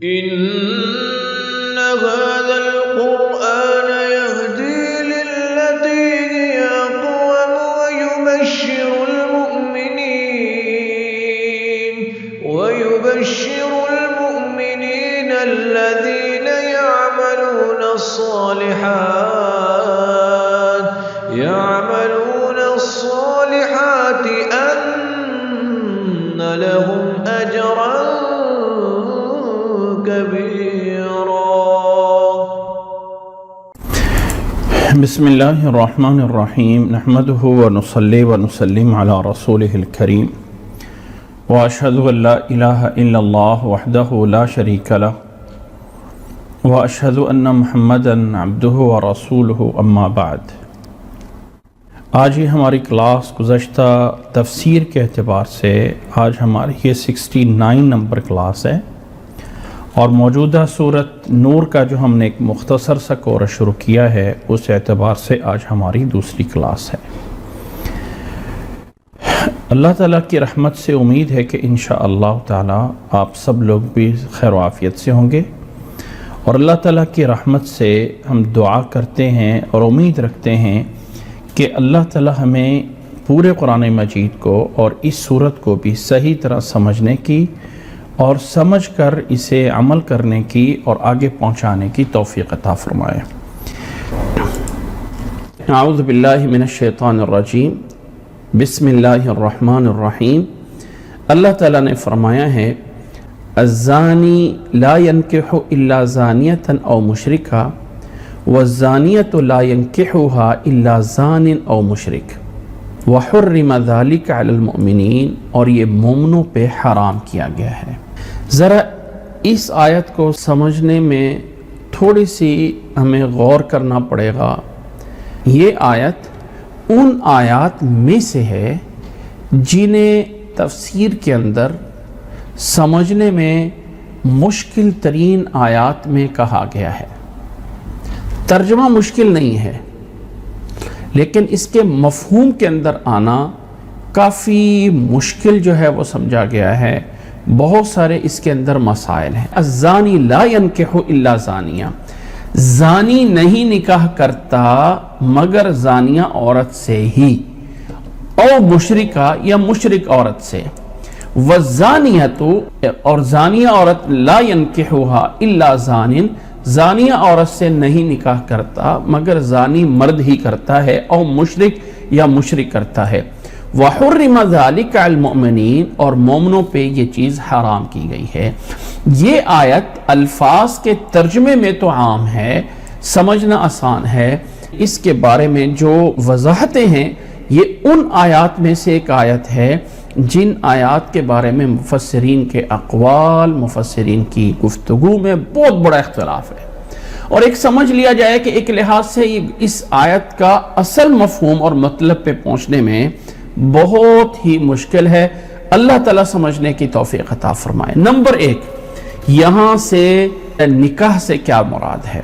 إن هذا القرآن يهدي للتي هي أقوم ويبشر المؤمنين الذين يعملون الصالحات أن لهم أجرا كبيرا. بسم الله الرحمن الرحيم نحمده ونصلي ونسلم على رسوله الكريم وأشهد أن لا إله إلا الله وحده لا شريك له وأشهد أن محمدا عبده ورسوله أما بعد. آج ہی ہماری کلاس گزشتہ تفسیر کے اعتبار سے آج ہماری یہ 69 نمبر کلاس ہے، اور موجودہ سورت نور کا جو ہم نے ایک مختصر سا کورس شروع کیا ہے اس اعتبار سے آج ہماری دوسری کلاس ہے. اللہ تعالیٰ کی رحمت سے امید ہے کہ انشاءاللہ تعالیٰ آپ سب لوگ بھی خیر و عافیت سے ہوں گے، اور اللہ تعالیٰ کی رحمت سے ہم دعا کرتے ہیں اور امید رکھتے ہیں کہ اللہ تعالیٰ ہمیں پورے قرآن مجید کو اور اس سورت کو بھی صحیح طرح سمجھنے کی اور سمجھ کر اسے عمل کرنے کی اور آگے پہنچانے کی توفیق عطا فرمائے. اعوذ باللہ من الشیطان الرجیم، بسم اللہ الرحمن الرحیم. اللہ تعالیٰ نے فرمایا ہے الزانی لا ينکح الا زانیۃ او مشرکہ والزانیۃ لا ينکحها الا زان او مشرک وحرم ذلك علی المؤمنین، اور یہ مومنوں پہ حرام کیا گیا ہے. ذرا اس آیت کو سمجھنے میں تھوڑی سی ہمیں غور کرنا پڑے گا. یہ آیت ان آیات میں سے ہے جنہیں تفسیر کے اندر سمجھنے میں مشکل ترین آیات میں کہا گیا ہے. ترجمہ مشکل نہیں ہے، لیکن اس کے مفہوم کے اندر آنا کافی مشکل جو ہے وہ سمجھا گیا ہے. بہت سارے اس کے اندر مسائل ہیں. الزانی لا ينکح الا زانیہ، زانی نہیں نکاح کرتا مگر زانیہ عورت سے ہی، او مشرکہ یا مشرک عورت سے. والزانیۃ، اور زانیہ عورت لا ينکحها الا زان، زانیہ عورت سے نہیں نکاح کرتا مگر زانی مرد ہی کرتا ہے، او مشرک یا مشرک کرتا ہے. وحرم ذلک علی المؤمنین، اور مومنوں پہ یہ چیز حرام کی گئی ہے. یہ آیت الفاظ کے ترجمے میں تو عام ہے، سمجھنا آسان ہے. اس کے بارے میں جو وضاحتیں ہیں یہ ان آیات میں سے ایک آیت ہے جن آیات کے بارے میں مفسرین کے اقوال، مفسرین کی گفتگو میں بہت بڑا اختلاف ہے. اور ایک سمجھ لیا جائے کہ ایک لحاظ سے اس آیت کا اصل مفہوم اور مطلب پہ پہنچنے میں بہت ہی مشکل ہے. اللہ تعالیٰ سمجھنے کی توفیق عطا فرمائے. نمبر 1، یہاں سے نکاح سے کیا مراد ہے؟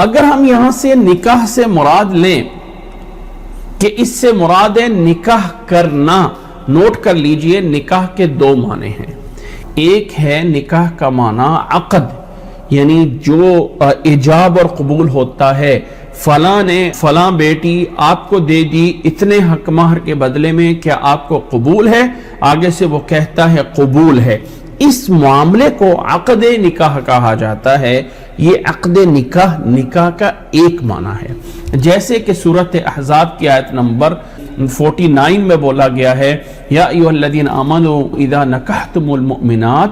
اگر ہم یہاں سے نکاح سے مراد لیں کہ اس سے مراد ہے نکاح کرنا، نوٹ کر لیجئے نکاح کے 2 معنی ہیں. ایک ہے نکاح کا معنی عقد، یعنی جو ایجاب اور قبول ہوتا ہے. فلاں نے فلاں بیٹی آپ کو دے دی اتنے حق مہر کے بدلے میں، کیا آپ کو قبول ہے؟ آگے سے وہ کہتا ہے قبول ہے. اس معاملے کو عقد نکاح کہا جاتا ہے. یہ عقد نکاح کا ایک معنی ہے. جیسے کہ سورۃ احزاب کی آیت نمبر 49 میں بولا گیا ہے یا ایھا الذین آمنوا اذا نکحتم المؤمنات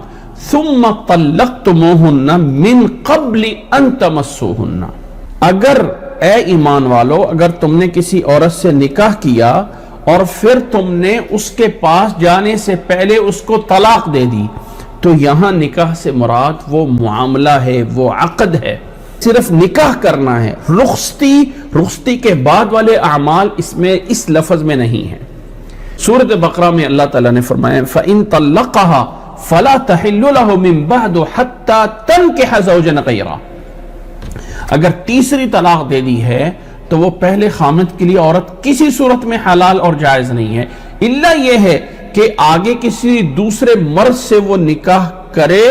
ثم طلقتموہن من قبل ان تمسوہن. اگر اے ایمان والو، اگر تم نے کسی عورت سے نکاح کیا اور پھر تم نے اس کے پاس جانے سے پہلے اس کو طلاق دے دی، تو یہاں نکاح سے مراد وہ معاملہ ہے، وہ عقد ہے. صرف نکاح کرنا ہے. رخصتی کے بعد والے اعمال اس لفظ میں نہیں ہیں. سورۃ بقرہ میں اللہ تعالیٰ نے فرمایا فَإِن طَلَّقَهَا فَلَا تَحِلُّ لَهُ مِن بَعْدُ حَتَّى تَنكِحَ زَوْجًا غَيْرَهُ. اگر تیسری طلاق دے دی ہے تو وہ پہلے خامد کے لیے عورت کسی صورت میں حلال اور جائز نہیں ہے، الا یہ ہے کہ آگے کسی دوسرے مرد سے وہ نکاح کرے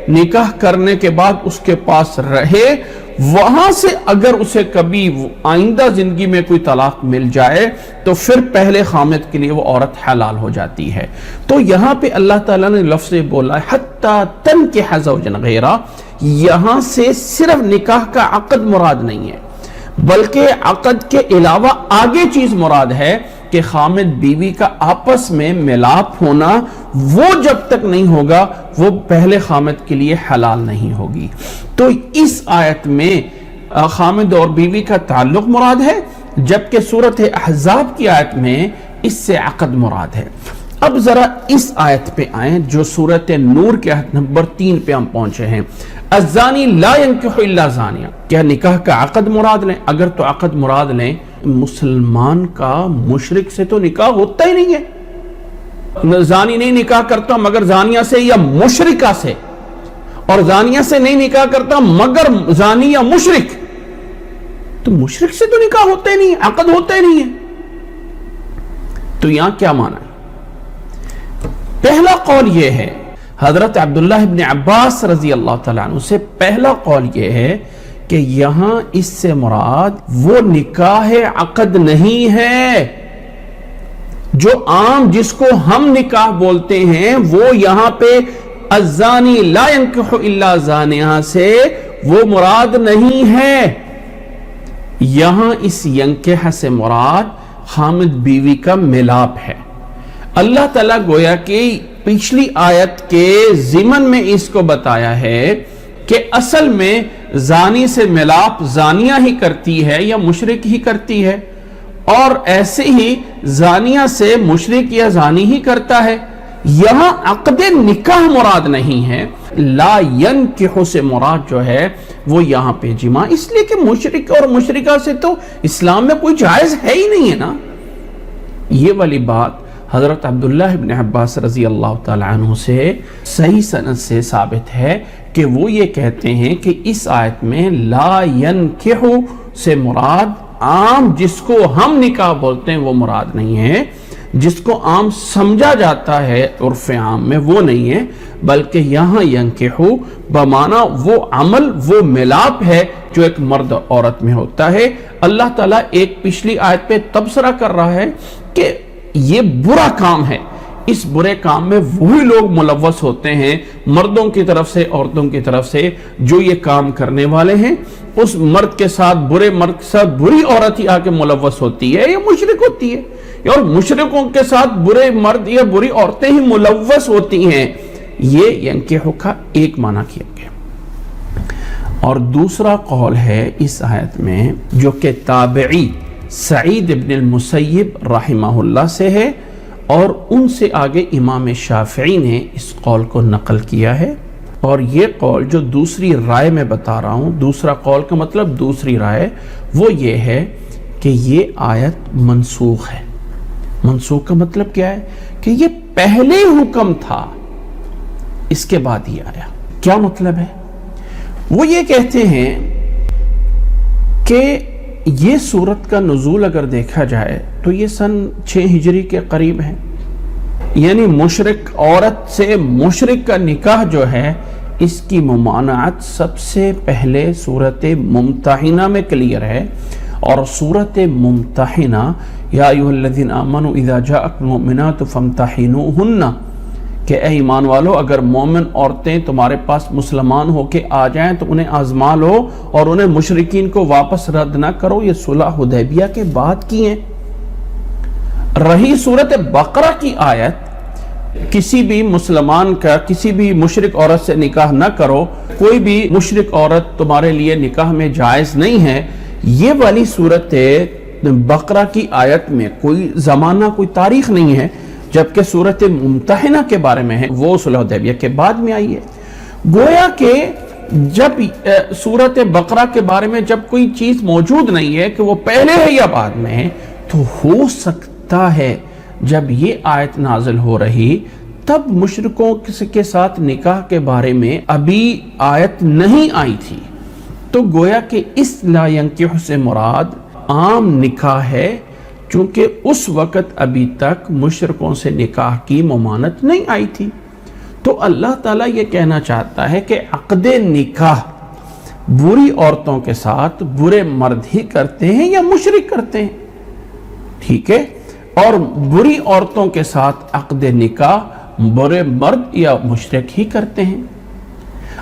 نکاح کرنے کے بعد اس کے پاس رہے، وہاں سے اگر اسے کبھی آئندہ زندگی میں کوئی طلاق مل جائے تو پھر پہلے خامد کے لیے وہ عورت حلال ہو جاتی ہے۔ تو یہاں پہ اللہ تعالیٰ نے لفظ بولا ہے حتیٰ تنکح زوجا غیرہ، یہاں سے صرف نکاح کا عقد مراد نہیں ہے، بلکہ عقد کے علاوہ آگے چیز مراد ہے کہ خامد بیوی کا آپس میں ملاپ ہونا، وہ جب تک نہیں ہوگا وہ پہلے خامد کے لیے حلال نہیں ہوگی۔ تو اس آیت میں خامد اور بیوی کا تعلق مراد ہے، جبکہ سورۃ احزاب کی آیت میں اس سے عقد مراد ہے۔ اب ذرا اس آیت پہ آئیں جو سورۃ نور کے آیت نمبر 3 پہ ہم پہنچے ہیں۔ الزانی لا ينکح الا زانیہ، کیا نکاح کا عقد مراد لیں؟ اگر تو عقد مراد لیں، مسلمان کا مشرک سے تو نکاح ہوتا ہی نہیں ہے۔ زانی نہیں نکاح کرتا مگر زانیہ سے یا مشرکہ سے، اور زانیہ سے نہیں نکاح کرتا مگر زانی یا مشرک، تو مشرک سے تو نکاح ہوتا ہی نہیں ہے، عقد ہوتا ہی نہیں ہے۔ تو یہاں کیا معنی ہے؟ پہلا قول یہ ہے، حضرت عبداللہ ابن عباس رضی اللہ تعالیٰ عنہ سے پہلا قول یہ ہے کہ یہاں اس سے مراد وہ نکاح عقد نہیں ہے جو عام جس کو ہم نکاح بولتے ہیں، وہ یہاں پہ الزانی لا ينکح الا زانیہ سے وہ مراد نہیں ہے۔ یہاں اس ینکح سے مراد خامد بیوی کا ملاپ ہے۔ اللہ تعالیٰ گویا کہ پچھلی آیت کے ضمن میں اس کو بتایا ہے کہ اصل میں زانی سے ملاپ زانیہ ہی کرتی ہے یا مشرک ہی کرتی ہے، اور ایسے ہی زانیہ سے مشرک یا زانی ہی کرتا ہے۔ یہاں عقد نکاح مراد نہیں ہے، لا ینکح سے مراد جو ہے وہ یہاں پہ جماع، اس لیے کہ مشرک اور مشرکہ سے تو اسلام میں کوئی جائز ہے ہی نہیں ہے نا۔ یہ والی بات حضرت عبداللہ ابن عباس رضی اللہ تعالیٰ عنہ سے صحیح سند سے ثابت ہے کہ وہ یہ کہتے ہیں کہ اس آیت میں لا ینکح سے مراد عام جس کو ہم نکاح بولتے ہیں وہ مراد نہیں ہے، جس کو عام سمجھا جاتا ہے عرف عام میں وہ نہیں ہے، بلکہ یہاں ینکح بمعنی وہ عمل، وہ ملاپ ہے جو ایک مرد عورت میں ہوتا ہے۔ اللہ تعالیٰ ایک پچھلی آیت پہ تبصرہ کر رہا ہے کہ یہ برا کام ہے، اس برے کام میں وہی لوگ ملوث ہوتے ہیں مردوں کی طرف سے عورتوں کی طرف سے جو یہ کام کرنے والے ہیں، اس مرد کے ساتھ برے مرد کے ساتھ بری عورت ہی آ کے ملوث ہوتی ہے یا مشرک ہوتی ہے، اور مشرکوں کے ساتھ برے مرد یا بری عورتیں ہی ملوث ہوتی ہیں۔ یہ ینکح کا ایک معنی کیا گیا۔ اور دوسرا قول ہے اس آیت میں جو کہ تابعی سعید ابن المسیب رحمہ اللہ سے ہے، اور ان سے آگے امام شافعی نے اس قول کو نقل کیا ہے، اور یہ قول جو دوسری رائے میں بتا رہا ہوں، دوسرا قول کا مطلب دوسری رائے، وہ یہ ہے کہ یہ آیت منسوخ ہے۔ منسوخ کا مطلب کیا ہے؟ کہ یہ پہلے حکم تھا، اس کے بعد ہی آیا۔ کیا مطلب ہے؟ وہ یہ کہتے ہیں کہ یہ سورت کا نزول اگر دیکھا جائے تو یہ سن 6 ہجری کے قریب ہے، یعنی مشرک عورت سے مشرک کا نکاح جو ہے اس کی ممانعت سب سے پہلے سورت ممتحنہ میں کلیئر ہے، اور سورت ممتحنہ یا ایھا الذین آمنوا اذا جاءکم المؤمنات فامتحنوہن، کہ اے ایمان والو اگر مومن عورتیں تمہارے پاس مسلمان ہو کے آ جائیں تو انہیں آزما لو اور انہیں مشرکین کو واپس رد نہ کرو۔ یہ صلح حدیبیہ کے بعد کی ہیں۔ رہی سورت بقرہ کی آیت، کسی بھی مسلمان کا کسی بھی مشرک عورت سے نکاح نہ کرو، کوئی بھی مشرک عورت تمہارے لیے نکاح میں جائز نہیں ہے، یہ والی سورت بقرہ کی آیت میں کوئی زمانہ کوئی تاریخ نہیں ہے، جبکہ سورت ممتحنہ کے بارے میں ہے وہ صلح حدیبیہ کے بعد میں آئی ہے۔ گویا کہ جب سورت بقرہ کے بارے میں جب کوئی چیز موجود نہیں ہے کہ وہ پہلے ہے یا بعد میں ہے، تو ہو سکتا ہے جب یہ آیت نازل ہو رہی تب مشرکوں کے ساتھ نکاح کے بارے میں ابھی آیت نہیں آئی تھی، تو گویا کہ اس لا ینکح سے مراد عام نکاح ہے، چونکہ اس وقت ابھی تک مشرکوں سے نکاح کی ممانعت نہیں آئی تھی۔ تو اللہ تعالیٰ یہ کہنا چاہتا ہے کہ عقد نکاح بری عورتوں کے ساتھ برے مرد ہی کرتے ہیں یا مشرک کرتے ہیں، ٹھیک ہے، اور بری عورتوں کے ساتھ عقد نکاح برے مرد یا مشرک ہی کرتے ہیں۔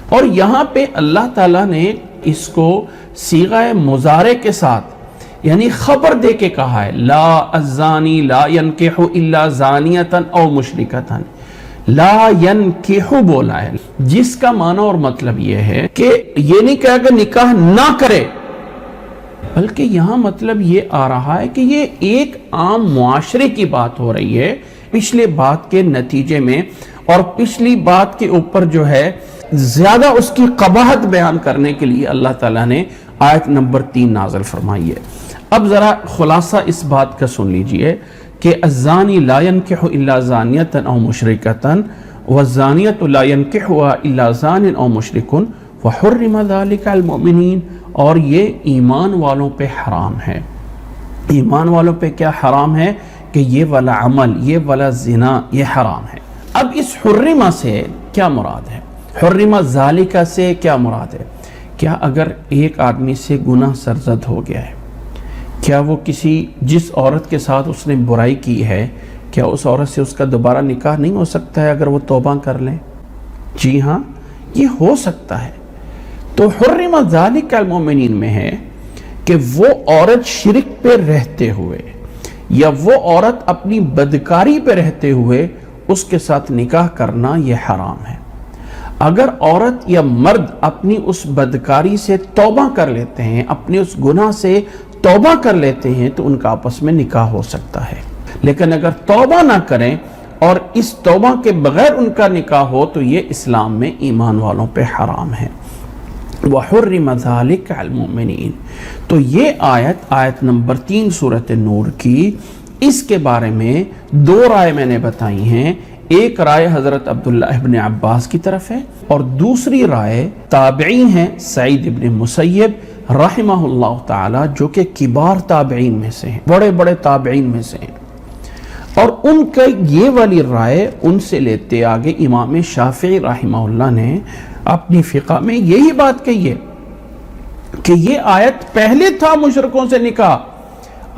اور یہاں پہ اللہ تعالیٰ نے اس کو صیغہ مضارع کے ساتھ یعنی خبر دے کے کہا ہے، لا الزانی لا ینکح الا زانیتا او مشرکتا، لا ینکح بولا ہے، جس کا معنی اور مطلب یہ ہے کہ یہ نہیں کہا کہ نکاح نہ کرے، بلکہ یہاں مطلب یہ آ رہا ہے کہ یہ ایک عام معاشرے کی بات ہو رہی ہے پچھلے بات کے نتیجے میں، اور پچھلی بات کے اوپر جو ہے زیادہ اس کی قباحت بیان کرنے کے لیے اللہ تعالیٰ نے آیت نمبر 3 نازل فرمائی ہے۔ اب ذرا خلاصہ اس بات کا سن لیجئے کہ الزانی لا ينکح الا زانیتا او مشرکتا والزانیت لا ينکحها الا زان او مشرک وحرم ذلك على المؤمنین، اور یہ ایمان والوں پہ حرام ہے۔ ایمان والوں پہ کیا حرام ہے کہ یہ والا عمل، یہ والا زنا، یہ حرام ہے۔ اب اس حرمہ سے کیا مراد ہے؟ حرمہ ذالکہ سے کیا مراد ہے؟ کیا اگر ایک آدمی سے گناہ سرزد ہو گیا ہے، کیا وہ جس عورت کے ساتھ اس نے برائی کی ہے، کیا اس عورت سے اس کا دوبارہ نکاح نہیں ہو سکتا ہے اگر وہ توبہ کر لیں؟ جی ہاں، یہ ہو سکتا ہے۔ تو حرمہ ذالک المؤمنین میں ہے کہ وہ عورت شرک پہ رہتے ہوئے یا وہ عورت اپنی بدکاری پہ رہتے ہوئے اس کے ساتھ نکاح کرنا یہ حرام ہے۔ اگر عورت یا مرد اپنی اس بدکاری سے توبہ کر لیتے ہیں، اپنے اس گناہ سے توبہ کر لیتے ہیں تو ان کا آپس میں نکاح ہو سکتا ہے، لیکن اگر توبہ نہ کریں اور اس توبہ کے بغیر ان کا نکاح ہو تو یہ اسلام میں ایمان والوں پہ حرام ہے۔ وَحُرِّمَ ذَلِكَ عَلَى الْمُؤْمِنِينَ، تو یہ آیت نمبر 3 سورۃ نور کی، اس کے بارے میں 2 رائے میں نے بتائی ہیں۔ ایک رائے حضرت عبداللہ ابن عباس کی طرف ہے، اور دوسری رائے تابعی ہیں سعید ابن مسیب رحمہ اللہ تعالی، جو کہ کبار تابعین میں سے ہیں، بڑے بڑے تابعین میں سے ہیں، اور ان کا یہ والی رائے ان سے لیتے آگے امام شافعی رحمہ اللہ نے اپنی فقہ میں یہی بات کہی ہے کہ یہ آیت پہلے تھا مشرکوں سے نکاح،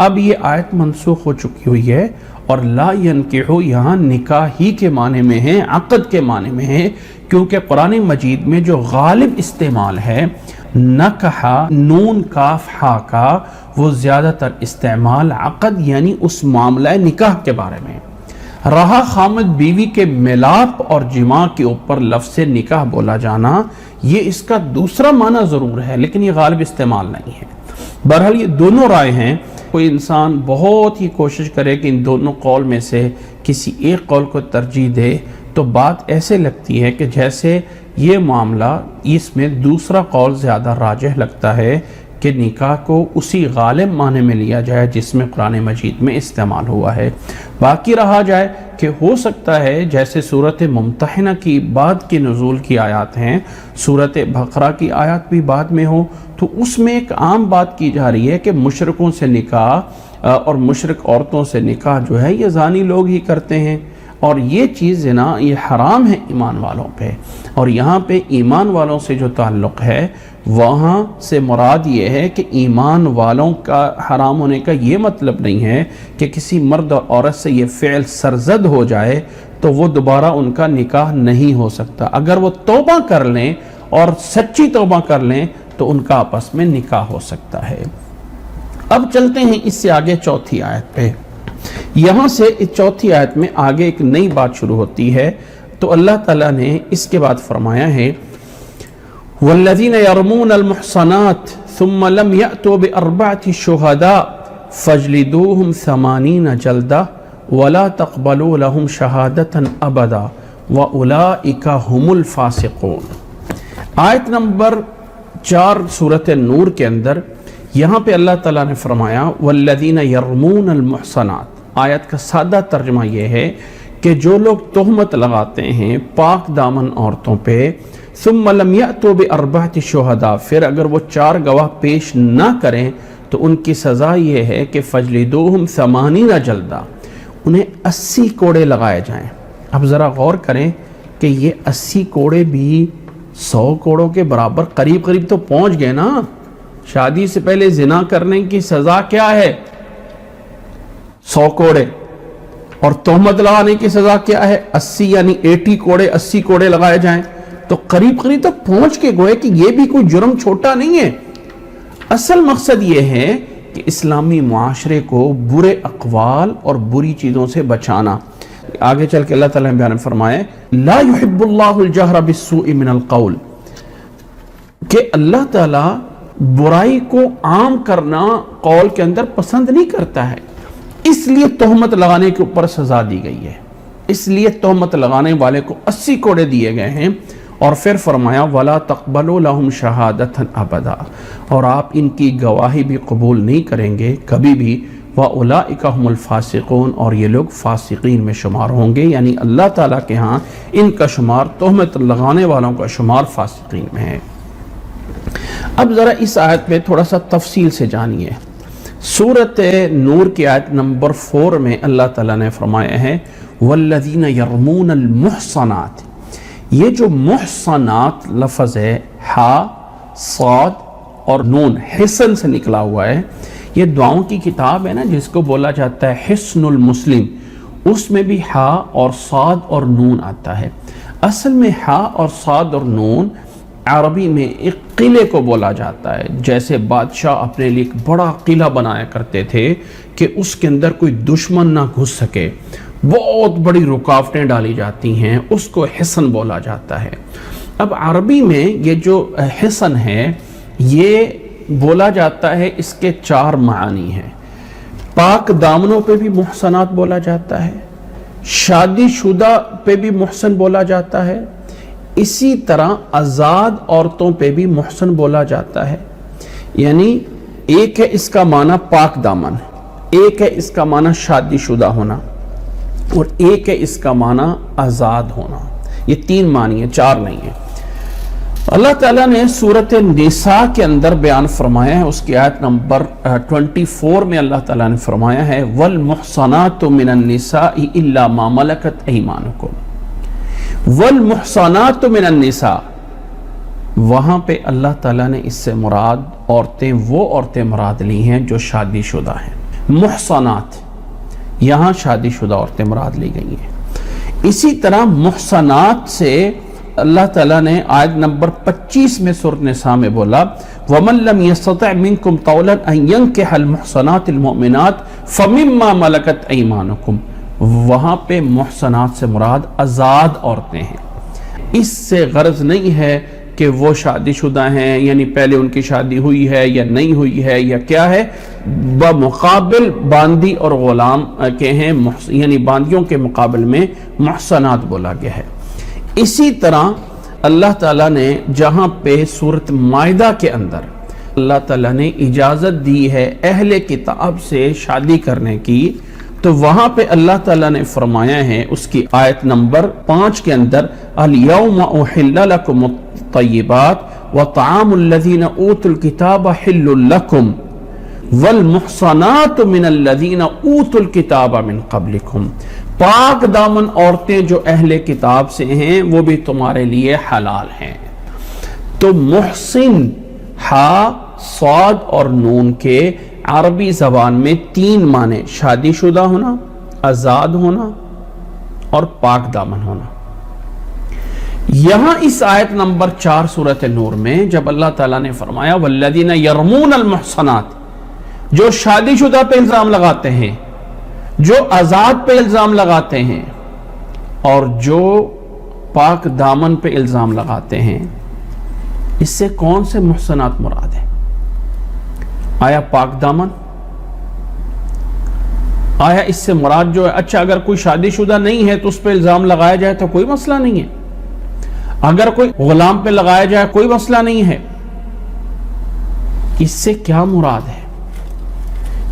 اب یہ آیت منسوخ ہو چکی ہوئی ہے، اور لا ینکحو یہاں نکاح ہی کے معنی میں ہے، عقد کے معنی میں ہے، کیونکہ قرآن مجید میں جو غالب استعمال ہے نکحا نون کاف ہا کا، وہ زیادہ تر استعمال عقد یعنی اس معاملہ نکاح کے بارے میں۔ رہا خامد بیوی کے ملاپ اور جماع کے اوپر لفظ نکاح بولا جانا، یہ اس کا دوسرا معنی ضرور ہے لیکن یہ غالب استعمال نہیں ہے۔ بہرحال یہ دونوں رائے ہیں، کوئی انسان بہت ہی کوشش کرے کہ ان دونوں قول میں سے کسی ایک قول کو ترجیح دے تو بات ایسے لگتی ہے کہ جیسے یہ معاملہ اس میں دوسرا قول زیادہ راجح لگتا ہے کہ نکاح کو اسی غالب معنی میں لیا جائے جس میں قرآن مجید میں استعمال ہوا ہے۔ باقی رہا جائے کہ ہو سکتا ہے جیسے سورۃ ممتحنہ کی بعد کے نزول کی آیات ہیں، سورۃ بقرہ کی آیات بھی بعد میں ہو، تو اس میں ایک عام بات کی جا رہی ہے کہ مشرکوں سے نکاح اور مشرک عورتوں سے نکاح جو ہے یہ زانی لوگ ہی کرتے ہیں، اور یہ چیز زنا یہ حرام ہے ایمان والوں پہ، اور یہاں پہ ایمان والوں سے جو تعلق ہے وہاں سے مراد یہ ہے کہ ایمان والوں کا حرام ہونے کا یہ مطلب نہیں ہے کہ کسی مرد اور عورت سے یہ فعل سرزد ہو جائے تو وہ دوبارہ ان کا نکاح نہیں ہو سکتا۔ اگر وہ توبہ کر لیں اور سچی توبہ کر لیں تو ان کا آپس میں نکاح ہو سکتا ہے۔ اب چلتے ہیں اس سے آگے چوتھی آیت پہ۔ یہاں سے اس چوتھی آیت میں آگے ایک نئی بات شروع ہوتی ہے، تو اللہ تعالیٰ نے اس کے بعد فرمایا ہے والذین یرمون المحصنات ثم لم یأتوا بأربعة شہداء فاجلدوہم 80 جلدہ ولا تقبلوا لهم شہادتا ابدا واولئک هم الفاسقون۔ آیت نمبر 4 سورۃ نور کے اندر یہاں پہ اللہ تعالیٰ نے فرمایا والذین یرمون المحصنات۔ آیت کا سادہ ترجمہ یہ ہے کہ جو لوگ تہمت لگاتے ہیں پاک دامن عورتوں پہ، ثم لم یأتوا بأربعة شہداء، پھر اگر وہ 4 گواہ پیش نہ کریں تو ان کی سزا یہ ہے کہ فجلدوہم 80 جلدہ، انہیں 80 کوڑے لگائے جائیں۔ اب ذرا غور کریں کہ یہ 80 کوڑے بھی 100 کوڑوں کے برابر قریب قریب تو پہنچ گئے نا. شادی سے پہلے زنا کرنے کی سزا کیا ہے؟ 100 کوڑے. اور تہمت لگانے کی سزا کیا ہے؟ 80 یعنی 80 کوڑے 80 کوڑے لگائے جائیں تو قریب قریب تک پہنچ کے گوئے کہ یہ بھی کوئی جرم چھوٹا نہیں ہے. اصل مقصد یہ ہے کہ اسلامی معاشرے کو برے اقوال اور بری چیزوں سے بچانا. آگے چل کے اللہ تعالیٰ نے بیان فرمائے لا يحب اللہ الجہر بالسوء من القول، کہ اللہ تعالیٰ برائی کو عام کرنا قول کے اندر پسند نہیں کرتا ہے. اس لیے تہمت لگانے کے اوپر سزا دی گئی ہے، اس لیے تہمت لگانے والے کو 80 کوڑے دیے گئے ہیں. اور پھر فرمایا وَلَا تَقْبَلُوا لَهُمْ شَهَادَةً أَبَدًا، اور آپ ان کی گواہی بھی قبول نہیں کریں گے کبھی بھی. وَأُولَئِكَ هُمُ الْفَاسِقُونَ، اور یہ لوگ فاسقین میں شمار ہوں گے. یعنی اللہ تعالیٰ کے ہاں ان کا شمار، تہمت لگانے والوں کا شمار فاسقین میں ہے. اب ذرا اس آیت میں تھوڑا سا تفصیل سے جانیے. سورۃ نور کی آیت نمبر 4 میں اللہ تعالیٰ نے فرمایا ہے وَالَّذِينَ يَرْمُونَ الْمُحْصَنَاتِ. یہ جو محصنات لفظ ہے ہا صاد اور نون حسن سے نکلا ہوا ہے. یہ دعاؤں کی کتاب ہے نا جس کو بولا جاتا ہے حسن المسلم، اس میں بھی ہا اور صاد اور نون آتا ہے. اصل میں ہا اور صاد اور نون عربی میں ایک قلعے کو بولا جاتا ہے. جیسے بادشاہ اپنے لیے ایک بڑا قلعہ بنایا کرتے تھے کہ اس کے اندر کوئی دشمن نہ گھس سکے، بہت بڑی رکاوٹیں ڈالی جاتی ہیں، اس کو حصن بولا جاتا ہے. اب عربی میں یہ جو حصن ہے یہ بولا جاتا ہے، اس کے 4 معانی ہیں. پاک دامنوں پہ بھی محصنات بولا جاتا ہے، شادی شدہ پہ بھی محسن بولا جاتا ہے، اسی طرح آزاد عورتوں پہ بھی محسن بولا جاتا ہے. یعنی ایک ہے اس کا معنی پاک دامن، ایک ہے اس کا معنی شادی شدہ ہونا، اور ایک ہے اس کا معنی آزاد ہونا. یہ 3 معنی ہیں، 4 نہیں ہیں. اللہ تعالیٰ نے سورۃ نساء کے اندر بیان فرمایا ہے، اس کی آیت نمبر 24 میں اللہ تعالیٰ نے فرمایا ہے وَالْمُحْصَنَاتُ مِنَ النِّسَاءِ إِلَّا مَا مَلَكَتْ أَيْمَانُكُمْ. وَالْمُحْصَنَاتُ مِنَ النِّسَاء، وہاں پہ اللہ تعالیٰ نے اس سے مراد عورتیں، وہ عورتیں مراد لی ہیں جو شادی شدہ ہیں. محصنات، یہاں شادی شدہ عورتیں مراد لی گئی ہیں. اسی طرح محصنات سے اللہ تعالیٰ نے آیت نمبر 25 میں سورۃ نساء میں بولا وَمَن لَّمْ يَسْتَطِعْ مِنكُمْ طَوْلًا أَن يَنكِحَ الْمُحْصَنَاتِ الْمُؤْمِنَاتِ فَمِمَّا مَلَكَتْ أَيْمَانُكُمْ. وہاں پہ محصنات سے مراد آزاد عورتیں ہیں. اس سے غرض نہیں ہے کہ وہ شادی شدہ ہیں، یعنی پہلے ان کی شادی ہوئی ہے یا نہیں ہوئی ہے یا کیا ہے، بمقابل باندی اور غلام کے ہیں، یعنی باندیوں کے مقابل میں محصنات بولا گیا ہے. اسی طرح اللہ تعالیٰ نے جہاں پہ سورۃ مائدہ کے اندر اللہ تعالیٰ نے اجازت دی ہے اہل کتاب سے شادی کرنے کی، تو وہاں پہ اللہ تعالیٰ نے فرمایا ہے اس کی آیت نمبر 5 کے اندر الْيَوْمَ أُحِلَّ لَكُمُ الطَّيِّبَاتُ وَطَعَامُ الَّذِينَ أُوتُوا الْكِتَابَ حِلٌّ لَكُمْ وَالْمُحْصَنَاتُ مِنَ الَّذِينَ أُوتُوا الْكِتَابَ مِنْ قَبْلِكُمْ. پاک دامن عورتیں جو اہل کتاب سے ہیں وہ بھی تمہارے لیے حلال ہیں. تو محسن ہا صاد اور نون کے عربی زبان میں 3 معنی، شادی شدہ ہونا، آزاد ہونا اور پاک دامن ہونا. یہاں اس آیت نمبر 4 سورۃ نور میں جب اللہ تعالیٰ نے فرمایا والذین یرمون المحصنات، جو شادی شدہ پہ الزام لگاتے ہیں، جو آزاد پہ الزام لگاتے ہیں، اور جو پاک دامن پہ الزام لگاتے ہیں، اس سے کون سے محصنات مراد ہیں؟ آیا پاک دامن؟ آیا اس سے مراد جو ہے اچھا اگر کوئی شادی شدہ نہیں ہے تو اس پہ الزام لگایا جائے تو کوئی مسئلہ نہیں ہے، اگر کوئی غلام پہ لگایا جائے کوئی مسئلہ نہیں ہے. اس سے کیا مراد ہے؟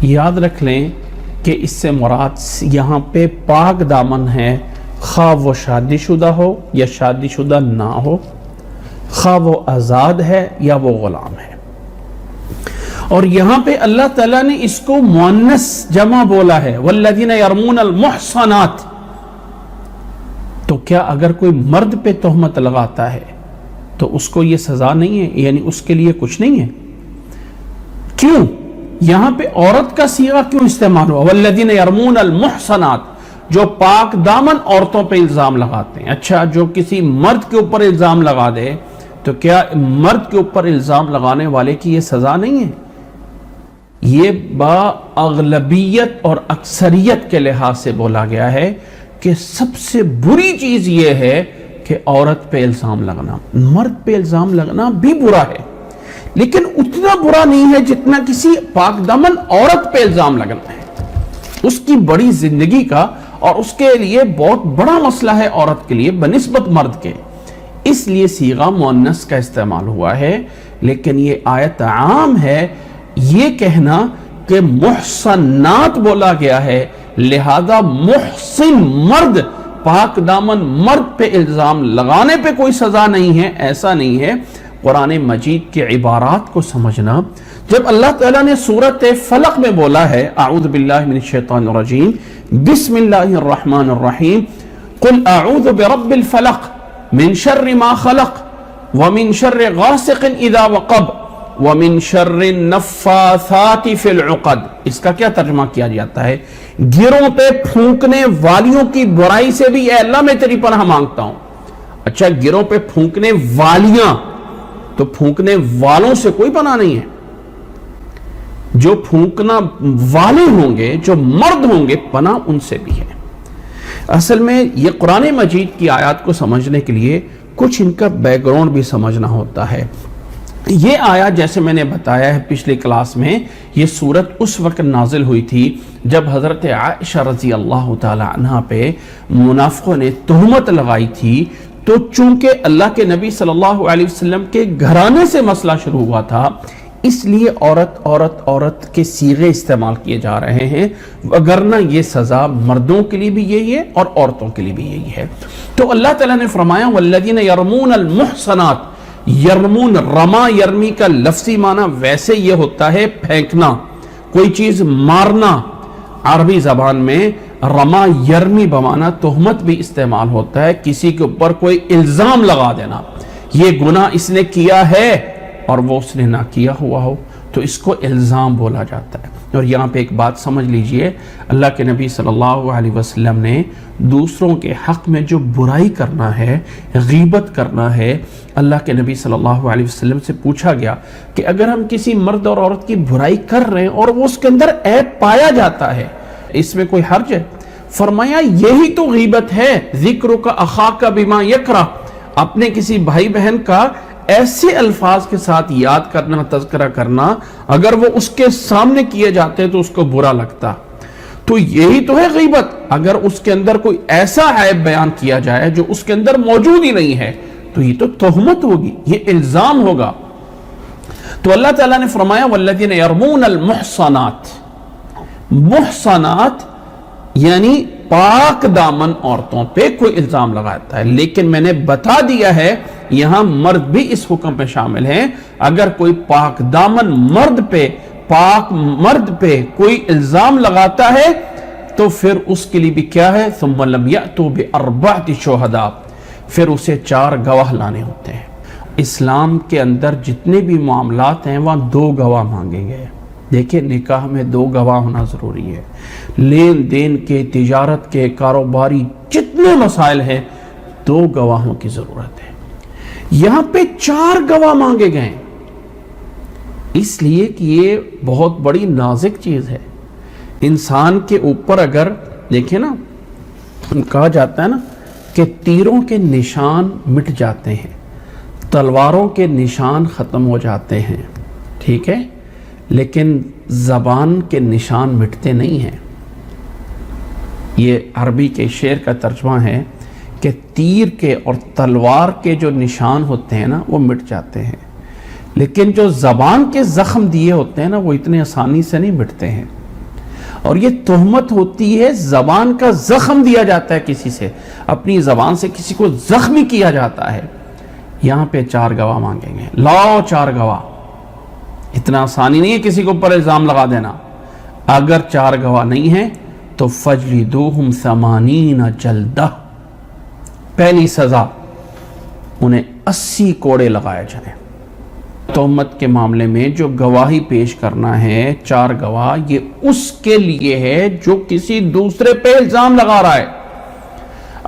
یاد رکھ لیں کہ اس سے مراد یہاں پہ پاک دامن ہے، خواہ وہ شادی شدہ ہو یا شادی شدہ نہ ہو، خواہ وہ آزاد ہے یا وہ غلام ہے. اور یہاں پہ اللہ تعالیٰ نے اس کو مؤنث جمع بولا ہے والذین یرمون المحصنات. تو تو کیا اگر کوئی مرد پہ تہمت لگاتا ہے تو اس کو یہ سزا نہیں ہے؟ یعنی اس کے لیے کچھ نہیں ہے؟ کیوں یہاں پہ عورت کا صیغہ کیوں استعمال ہوا؟ والذین یرمون المحصنات، جو پاک دامن عورتوں پہ الزام لگاتے ہیں۔ اچھا، جو کسی مرد کے اوپر الزام لگا دے تو کیا مرد کے اوپر الزام لگانے والے کی یہ سزا نہیں ہے؟ یہ با اغلبیت اور اکثریت کے لحاظ سے بولا گیا ہے کہ سب سے بری چیز یہ ہے کہ عورت پہ الزام لگنا، مرد پہ الزام لگنا بھی برا ہے، لیکن اتنا برا نہیں ہے جتنا کسی پاک دامن عورت پہ الزام لگنا ہے۔ اس کی بڑی زندگی کا اور اس کے لیے بہت بڑا مسئلہ ہے عورت کے لیے بنسبت مرد کے، اس لیے صیغہ مؤنث کا استعمال ہوا ہے۔ لیکن یہ آیت عام ہے، یہ کہنا کہ محصنات بولا گیا ہے لہذا محسن مرد، پاک دامن مرد پہ الزام لگانے پہ کوئی سزا نہیں ہے، ایسا نہیں ہے۔ قرآن مجید کے عبارات کو سمجھنا، جب اللہ تعالیٰ نے سورۃ فلق میں بولا ہے اعوذ باللہ من الشیطان الرجیم بسم اللہ الرحمن الرحیم قل اعوذ برب الفلق من شر ما خلق ومن شر غاسق اذا وقب ومن شر النفاثات فی العقد، اس کا کیا ترجمہ کیا جاتا ہے؟ گروں پہ پھونکنے والیوں کی برائی سے بھی اے اللہ میں تیری پناہ مانگتا ہوں۔ اچھا، گروں پہ پھونکنے والیاں، تو پھونکنے والوں سے کوئی پناہ نہیں ہے، جو پھونکنا والے ہوں گے، جو مرد ہوں گے، پناہ ان سے بھی ہے۔ اصل میں یہ قرآن مجید کی آیات کو سمجھنے کے لیے کچھ ان کا بیک گراؤنڈ بھی سمجھنا ہوتا ہے۔ یہ آیات جیسے میں نے بتایا ہے پچھلی کلاس میں، یہ سورت اس وقت نازل ہوئی تھی جب حضرت عائشہ رضی اللہ تعالی عنہ پہ منافقوں نے تہمت لگائی تھی، تو چونکہ اللہ کے نبی صلی اللہ علیہ وسلم کے گھرانے سے مسئلہ شروع ہوا تھا، اس لیے عورت کے صیغے استعمال کیے جا رہے ہیں، وگرنہ یہ سزا مردوں کے لیے بھی یہی ہے اور عورتوں کے لیے بھی یہی ہے۔ تو اللہ تعالیٰ نے فرمایا والذین یرمون المحصنات، یرمون، رما یرمی کا لفظی معنی ویسے یہ ہوتا ہے پھینکنا، کوئی چیز مارنا۔ عربی زبان میں رما یرمی بمانا تہمت بھی استعمال ہوتا ہے، کسی کے اوپر کوئی الزام لگا دینا، یہ گناہ اس نے کیا ہے اور وہ اس نے نہ کیا ہوا ہو، تو اس کو الزام بولا جاتا ہے۔ اور یہاں پہ ایک بات سمجھ لیجئے، اللہ کے نبی صلی اللہ علیہ وسلم نے دوسروں کے حق میں جو برائی کرنا ہے، غیبت کرنا ہے، اللہ کے نبی صلی اللہ علیہ وسلم سے پوچھا گیا کہ اگر ہم کسی مرد اور عورت کی برائی کر رہے ہیں اور وہ اس کے اندر عیب پایا جاتا ہے، اس میں کوئی حرج ہے؟ فرمایا یہی تو غیبت ہے، ذکرک اخاک بما یکرہ، اپنے کسی بھائی بہن کا ایسے الفاظ کے ساتھ یاد کرنا، تذکرہ کرنا، اگر وہ اس کے سامنے کیے جاتے تو اس کو برا لگتا، تو یہی تو ہے غیبت۔ اگر اس کے اندر کوئی ایسا عیب بیان کیا جائے جو اس کے اندر موجود ہی نہیں ہے تو یہ تو تہمت ہوگی، یہ الزام ہوگا۔ تو اللہ تعالیٰ نے فرمایا والذین یرمون المحصنات، محصنات یعنی پاک دامن عورتوں پہ کوئی الزام لگاتا ہے، لیکن میں نے بتا دیا ہے یہاں مرد بھی اس حکم میں شامل ہیں۔ اگر کوئی پاک دامن پاک مرد پہ کوئی الزام لگاتا ہے تو پھر اس کے لیے بھی کیا ہے؟ ثم لم یأتوا بأربعۃ شہداء، پھر اسے 4 گواہ لانے ہوتے ہیں۔ اسلام کے اندر جتنے بھی معاملات ہیں وہاں 2 گواہ مانگے گئے۔ دیکھیں نکاح میں 2 گواہ ہونا ضروری ہے، لین دین کے، تجارت کے، کاروباری جتنے مسائل ہیں 2 گواہوں کی ضرورت ہے۔ یہاں پہ 4 گواہ مانگے گئے، اس لیے کہ یہ بہت بڑی نازک چیز ہے۔ انسان کے اوپر اگر دیکھیں نا، کہا جاتا ہے نا کہ تیروں کے نشان مٹ جاتے ہیں، تلواروں کے نشان ختم ہو جاتے ہیں، ٹھیک ہے، لیکن زبان کے نشان مٹتے نہیں ہیں۔ یہ عربی کے شعر کا ترجمہ ہے کہ تیر کے اور تلوار کے جو نشان ہوتے ہیں نا وہ مٹ جاتے ہیں، لیکن جو زبان کے زخم دیے ہوتے ہیں نا وہ اتنے آسانی سے نہیں مٹتے ہیں۔ اور یہ تہمت ہوتی ہے، زبان کا زخم دیا جاتا ہے، کسی سے اپنی زبان سے کسی کو زخمی کیا جاتا ہے۔ یہاں پہ 4 گواہ مانگیں گے، لاؤ 4 گواہ۔ اتنا آسانی نہیں ہے کسی کو پر الزام لگا دینا۔ اگر 4 گواہ نہیں ہیں تو فجلدوہم 80 جلدہ، پہلی سزا انہیں 80 کوڑے لگائے جائیں۔ تہمت کے معاملے میں جو گواہی پیش کرنا ہے 4 گواہ، یہ اس کے لیے ہے جو کسی دوسرے پہ الزام لگا رہا ہے۔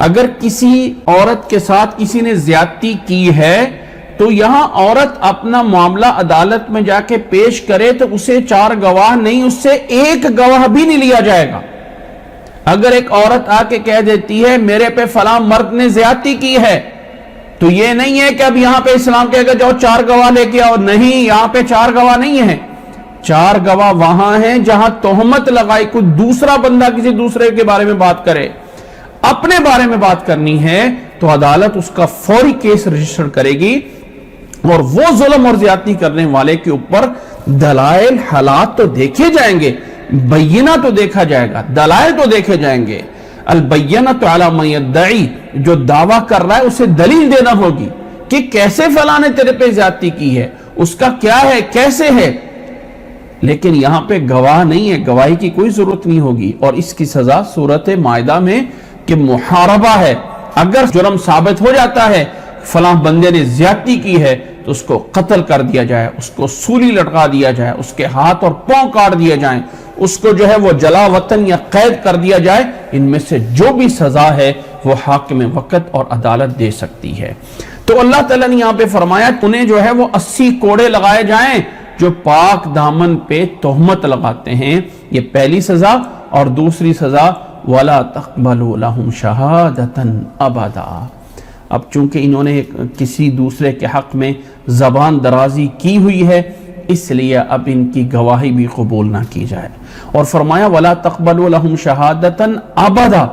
اگر کسی عورت کے ساتھ کسی نے زیادتی کی ہے تو یہاں عورت اپنا معاملہ عدالت میں جا کے پیش کرے تو اسے 4 گواہ نہیں، اس سے 1 گواہ بھی نہیں لیا جائے گا۔ اگر ایک عورت آ کے کہہ دیتی ہے میرے پہ فلاں مرد نے زیادتی کی ہے، تو یہ نہیں ہے کہ اب یہاں پہ اسلام کہے گا جاؤ 4 گواہ لے کے آؤ، نہیں، یہاں پہ 4 گواہ نہیں ہیں۔ 4 گواہ وہاں ہیں جہاں تہمت لگائی، کوئی دوسرا بندہ کسی دوسرے کے بارے میں بات کرے، اپنے بارے میں بات کرنی ہے تو عدالت اس کا فوری کیس رجسٹر کرے گی، اور وہ ظلم اور زیادتی کرنے والے کے اوپر دلائل حالات تو دیکھے جائیں گے، بینہ تو دیکھا جائے گا، دلائل تو دیکھے جائیں گے۔ البینۃ علی من یدعی، جو دعویٰ کر رہا ہے اسے دلیل دینا ہوگی کہ کیسے فلاں نے تیرے پہ زیادتی کی ہے، اس کا کیا ہے، کیسے ہے۔ لیکن یہاں پہ گواہ نہیں ہے، گواہی کی کوئی ضرورت نہیں ہوگی، اور اس کی سزا سورۃ مائدہ میں کہ محاربہ ہے۔ اگر جرم ثابت ہو جاتا ہے فلاں بندے نے زیادتی کی ہے تو اس کو قتل کر دیا جائے، اس کو سولی لٹکا دیا جائے، اس کے ہاتھ اور پاؤں کاٹ دیا جائیں، اس کو جو ہے وہ جلا وطن یا قید کر دیا جائے۔ ان میں سے جو بھی سزا ہے وہ حاکم وقت اور عدالت دے سکتی ہے۔ تو اللہ تعالیٰ نے یہاں پہ فرمایا انہیں جو ہے وہ 80 کوڑے لگائے جائیں جو پاک دامن پہ تہمت لگاتے ہیں، یہ پہلی سزا۔ اور دوسری سزا وَلَا تَقْبَلُوا لَهُمْ شَهَادَةً أَبَدًا، اب چونکہ انہوں نے کسی دوسرے کے حق میں زبان درازی کی ہوئی ہے، اس لیے اب ان کی گواہی بھی قبول نہ کی جائے۔ اور فرمایا وَلَا تَقْبَلُوا لَهُمْ شَهَادَةً أَبَدًا،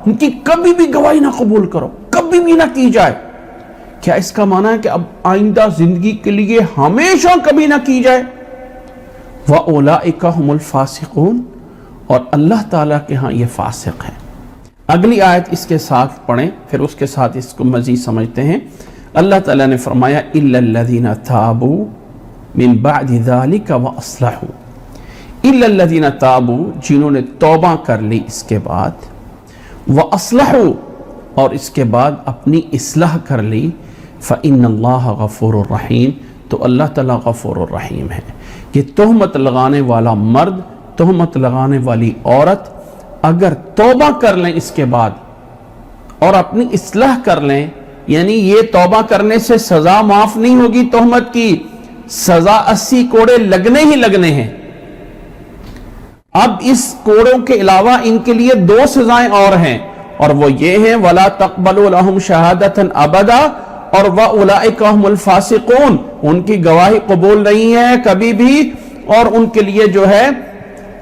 ان کی کبھی بھی گواہی نہ قبول کرو، کبھی بھی نہ کی جائے۔ کیا اس کا معنی ہے کہ اب آئندہ زندگی کے لیے ہمیشہ کبھی نہ کی جائے؟ وَأُولَئِكَ هُمُ الْفَاسِقُونَ، اور اللہ تعالیٰ کے ہاں یہ فاسق ہے۔ اگلی آیت اس کے ساتھ پڑھیں، پھر اس کے ساتھ اس کو مزید سمجھتے ہیں۔ اللہ تعالیٰ نے فرمایا إِلَّا الَّذِينَ تَابُوا مِن بَعْدِ ذَلِكَ وَأَصْلَحُوا، إِلَّا الَّذِينَ تَابُوا، جنہوں نے توبہ کر لی اس کے بعد، وَأَصْلَحُوا، اور اس کے بعد اپنی اصلاح کر لی، فَإِنَّ اللَّهَ غَفُورٌ رَحِيمٌ، تو اللہ تعالیٰ غفور الرحیم ہے۔ یہ تہمت لگانے والا مرد، تہمت لگانے والی عورت اگر توبہ کر لیں اس کے بعد اور اپنی اصلاح کر لیں، یعنی یہ توبہ کرنے سے سزا معاف نہیں ہوگی، تہمت کی سزا 80 کوڑے لگنے ہی لگنے ہیں۔ اب اس کوڑوں کے علاوہ ان کے لیے 2 سزائیں اور ہیں، اور وہ یہ ہیں وَلَا تَقْبَلُوا لَهُمْ شَهَادَةً أَبَدًا، اور وَأُولَئِكَ هُمُ الْفَاسِقُونَ، ان کی گواہی قبول نہیں ہے کبھی بھی، اور ان کے لیے جو ہے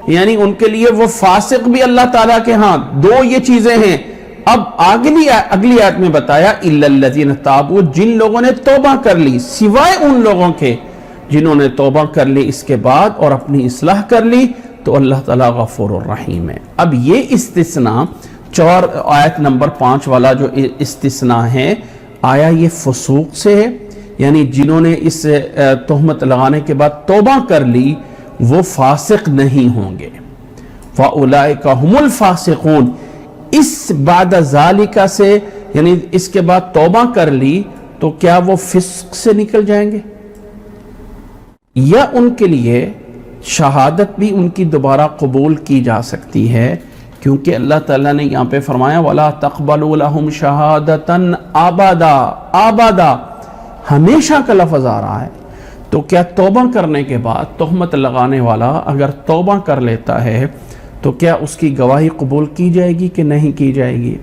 یعنی ان کے لیے وہ فاسق بھی اللہ تعالیٰ کے ہاں۔ 2 یہ چیزیں ہیں۔ اب اگلی آیت میں بتایا إِلَّا الَّذِينَ تَابُوا، جن لوگوں نے توبہ کر لی، سوائے ان لوگوں کے جنہوں نے توبہ کر لی اس کے بعد اور اپنی اصلاح کر لی، تو اللہ تعالیٰ غفور الرحیم ہے۔ اب یہ استثناء آیت نمبر 5 والا جو استثناء ہے، آیا یہ فسوق سے ہے؟ یعنی جنہوں نے اس تہمت لگانے کے بعد توبہ کر لی وہ فاسق نہیں ہوں گے۔ وَأُولَئِكَ هُمُ الْفَاسِقُونَ، اس بعد ذالکہ سے یعنی اس کے بعد توبہ کر لی تو کیا وہ فسق سے نکل جائیں گے، یا ان کے لیے شہادت بھی ان کی دوبارہ قبول کی جا سکتی ہے؟ کیونکہ اللہ تعالیٰ نے یہاں پہ فرمایا وَلَا تَقْبَلُوا لَهُمْ شَهَادَةً أَبَدًا، آبادا ہمیشہ کا لفظ آ رہا ہے۔ تو کیا توبہ کرنے کے بعد تہمت لگانے والا اگر توبہ کر لیتا ہے تو کیا اس کی گواہی قبول کی جائے گی کہ نہیں کی جائے گی؟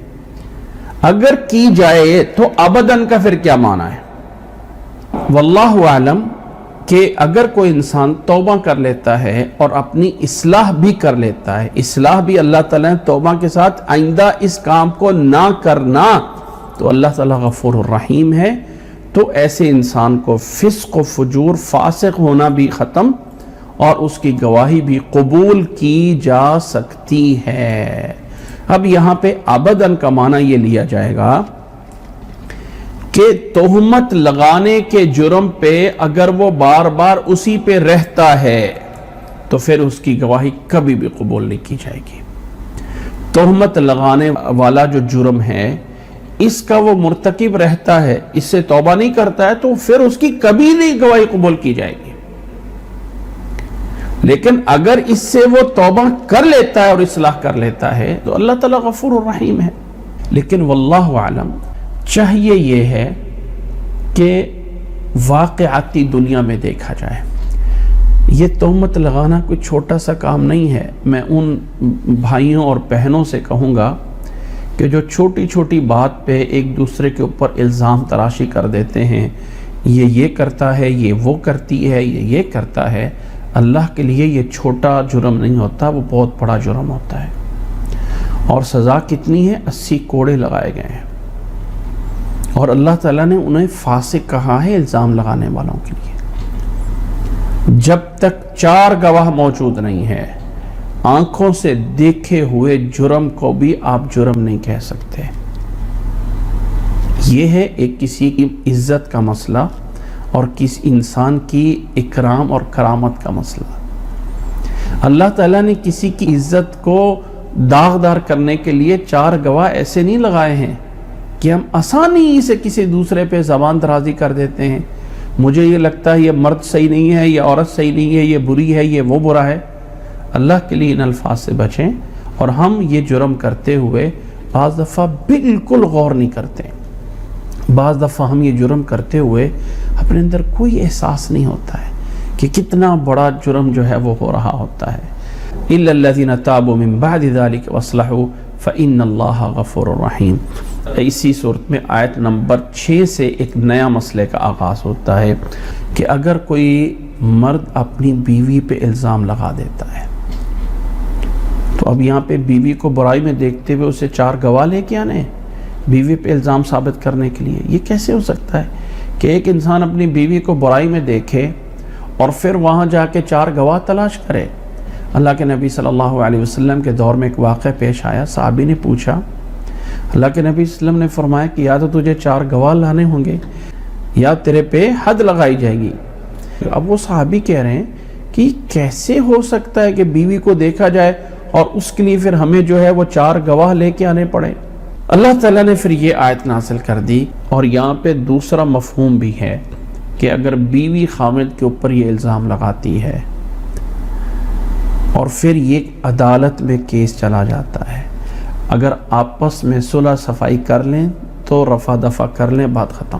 اگر کی جائے تو ابداً کا پھر کیا معنی ہے؟ واللہ عالم، کہ اگر کوئی انسان توبہ کر لیتا ہے اور اپنی اصلاح بھی کر لیتا ہے، اصلاح بھی اللہ تعالیٰ نے توبہ کے ساتھ آئندہ اس کام کو نہ کرنا، تو اللہ تعالیٰ غفور الرحیم ہے، تو ایسے انسان کو فسق و فجور، فاسق ہونا بھی ختم اور اس کی گواہی بھی قبول کی جا سکتی ہے۔ اب یہاں پہ ابداً کا معنی یہ لیا جائے گا کہ تہمت لگانے کے جرم پہ اگر وہ بار بار اسی پہ رہتا ہے تو پھر اس کی گواہی کبھی بھی قبول نہیں کی جائے گی۔ تہمت لگانے والا جو جرم ہے اس کا وہ مرتکب رہتا ہے، اس سے توبہ نہیں کرتا ہے، تو پھر اس کی کبھی نہیں گواہی قبول کی جائے گی۔ لیکن اگر اس سے وہ توبہ کر لیتا ہے اور اصلاح کر لیتا ہے تو اللہ تعالیٰ غفور الرحیم ہے۔ لیکن واللہ عالم، چاہیے یہ ہے کہ واقعاتی دنیا میں دیکھا جائے۔ یہ تہمت لگانا کوئی چھوٹا سا کام نہیں ہے۔ میں ان بھائیوں اور بہنوں سے کہوں گا کہ جو چھوٹی چھوٹی بات پہ ایک دوسرے کے اوپر الزام تراشی کر دیتے ہیں، یہ کرتا ہے، یہ وہ کرتی ہے، یہ کرتا ہے، اللہ کے لیے یہ چھوٹا جرم نہیں ہوتا، وہ بہت بڑا جرم ہوتا ہے۔ اور سزا کتنی ہے؟ 80 کوڑے لگائے گئے ہیں، اور اللہ تعالیٰ نے انہیں فاسق کہا ہے الزام لگانے والوں کے لیے۔ جب تک 4 گواہ موجود نہیں ہے، آنکھوں سے دیکھے ہوئے جرم کو بھی آپ جرم نہیں کہہ سکتے۔ یہ ہے ایک کسی کی عزت کا مسئلہ اور کسی انسان کی اکرام اور کرامت کا مسئلہ۔ اللہ تعالیٰ نے کسی کی عزت کو داغدار کرنے کے لیے 4 گواہ ایسے نہیں لگائے ہیں کہ ہم آسانی سے کسی دوسرے پہ زبان درازی کر دیتے ہیں۔ مجھے یہ لگتا ہے یہ مرد صحیح نہیں ہے، یہ عورت صحیح نہیں ہے، یہ بری ہے، یہ وہ برا ہے۔ اللہ کے لیے ان الفاظ سے بچیں، اور ہم یہ جرم کرتے ہوئے بعض دفعہ بالکل غور نہیں کرتے۔ بعض دفعہ ہم یہ جرم کرتے ہوئے اپنے اندر کوئی احساس نہیں ہوتا ہے کہ کتنا بڑا جرم جو ہے وہ ہو رہا ہوتا ہے۔ إِلَّا الَّذِينَ تَابُوا مِن بَعْدِ ذَلِكَ وَأَصْلَحُوا فَإِنَّ اللَّهَ غَفُورٌ رَحِيمٌ۔ اسی صورت میں آیت نمبر 6 سے ایک نیا مسئلے کا آغاز ہوتا ہے کہ اگر کوئی مرد اپنی بیوی پہ الزام لگا دیتا ہے، تو اب یہاں پہ بیوی کو برائی میں دیکھتے ہوئے اسے 4 گواہ لے کے آنے بیوی پہ الزام ثابت کرنے کے لیے۔ یہ کیسے ہو سکتا ہے کہ ایک انسان اپنی بیوی کو برائی میں دیکھے اور پھر وہاں جا کے 4 گواہ تلاش کرے؟ اللہ کے نبی صلی اللہ علیہ وسلم کے دور میں ایک واقعہ پیش آیا۔ صحابی نے پوچھا، اللہ کے نبی صلی اللہ علیہ وسلم نے فرمایا کہ یا تو تجھے 4 گواہ لانے ہوں گے یا تیرے پہ حد لگائی جائے گی۔ اب وہ صحابی کہہ رہے ہیں کہ کیسے ہو سکتا ہے کہ بیوی کو دیکھا جائے اور اس کے لیے پھر ہمیں جو ہے وہ 4 گواہ لے کے آنے پڑے؟ اللہ تعالیٰ نے پھر یہ آیت نازل کر دی، اور یہاں پہ دوسرا مفہوم بھی ہے کہ اگر بیوی خامد کے اوپر یہ الزام لگاتی ہے اور پھر یہ عدالت میں کیس چلا جاتا ہے، اگر آپس میں صلح صفائی کر لیں تو رفع دفع کر لیں، بات ختم۔